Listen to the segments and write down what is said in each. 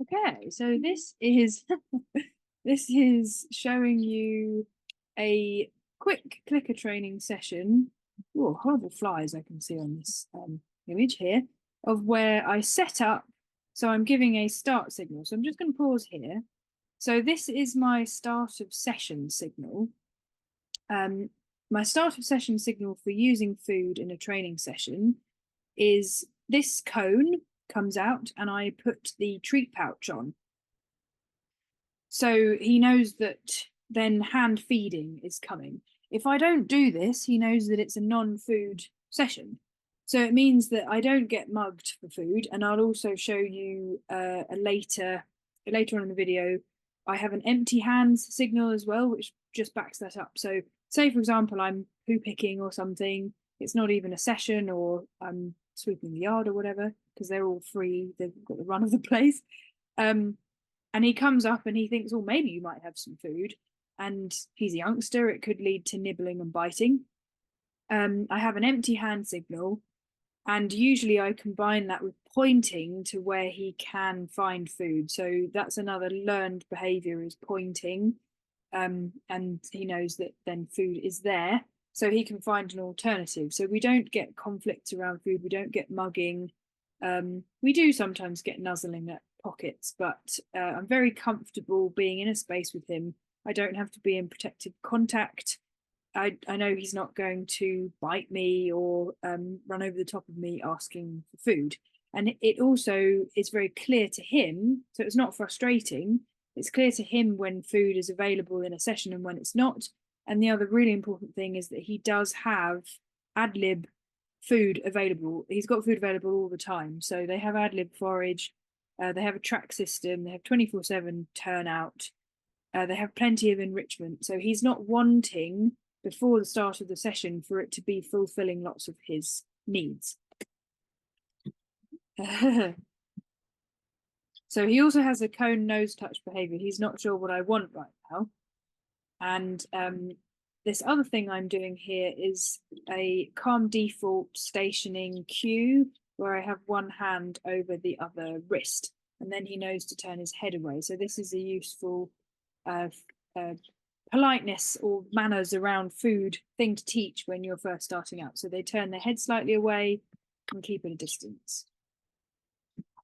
Okay, so this is this is showing you a quick clicker training session. Oh, horrible flies I can see on this image here of where I set up. So I'm giving a start signal. So I'm just going to pause here. So this is my start of session signal. My start of session signal for using food in a training session is this cone comes out and I put the treat pouch on. So he knows that then hand feeding is coming. If I don't do this, he knows that it's a non-food session. So it means that I don't get mugged for food. And I'll also show you later on in the video, I have an empty hands signal as well, which just backs that up. So say, for example, I'm poo picking or something. It's not even a session, or I'm sweeping the yard or whatever, because they're all free. They've got the run of the place. And he comes up and he thinks, oh, maybe you might have some food. And he's a youngster. It could lead to nibbling and biting. I have an empty hand signal. And usually I combine that with pointing to where he can find food. So that's another learned behavior, is pointing. And he knows that then food is there. So he can find an alternative. So we don't get conflicts around food. We don't get mugging. We do sometimes get nuzzling at pockets, but I'm very comfortable being in a space with him. I don't have to be in protected contact. I know he's not going to bite me or run over the top of me asking for food. And it also is very clear to him, so it's not frustrating. It's clear to him when food is available in a session and when it's not. And the other really important thing is that he does have ad lib food available. He's got food available all the time. So they have ad lib forage, they have a track system, they have 24/7 turnout, they have plenty of enrichment. So he's not wanting before the start of the session for it to be fulfilling lots of his needs. So he also has a cone nose touch behavior. He's not sure what I want right now. And this other thing I'm doing here is a calm default stationing cue where I have one hand over the other wrist, and then he knows to turn his head away. So this is a useful politeness or manners around food thing to teach when you're first starting out. So they turn their head slightly away and keep at a distance.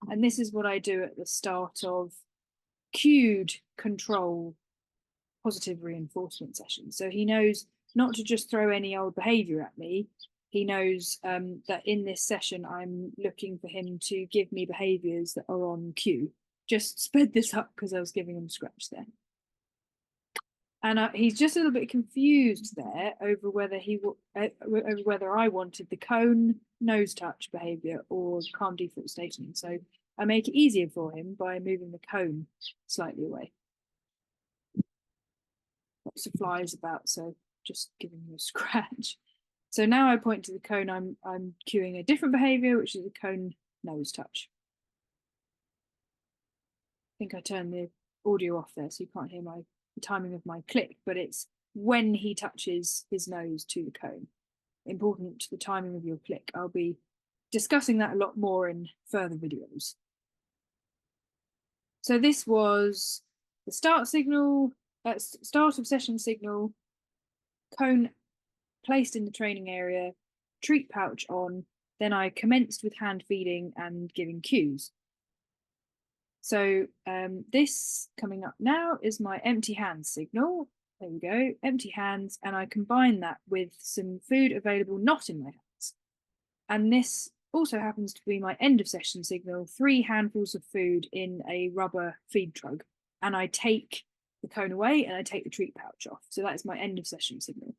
And this is what I do at the start of cued control positive reinforcement sessions. So he knows not to just throw any old behavior at me. He knows that in this session, I'm looking for him to give me behaviors that are on cue. Just sped this up because I was giving him scratch there. And he's just a little bit confused there over whether over whether I wanted the cone nose touch behavior or calm default stationing. So I make it easier for him by moving the cone slightly away. Lots of flies about, so just giving you a scratch. So now I point to the cone, I'm cueing a different behavior, which is a cone nose touch. I think I turned the audio off there so you can't hear the timing of my click, but it's when he touches his nose to the cone. Important, the timing of your click. I'll be discussing that a lot more in further videos. So this was the start signal, start of session signal, cone placed in the training area, treat pouch on, then I commenced with hand feeding and giving cues. So this coming up now is my empty hands signal. There we go, empty hands, and I combine that with some food available not in my hands. And this also happens to be my end of session signal, 3 handfuls of food in a rubber feed trug. And I take the cone away and I take the treat pouch off. So that's my end of session signal.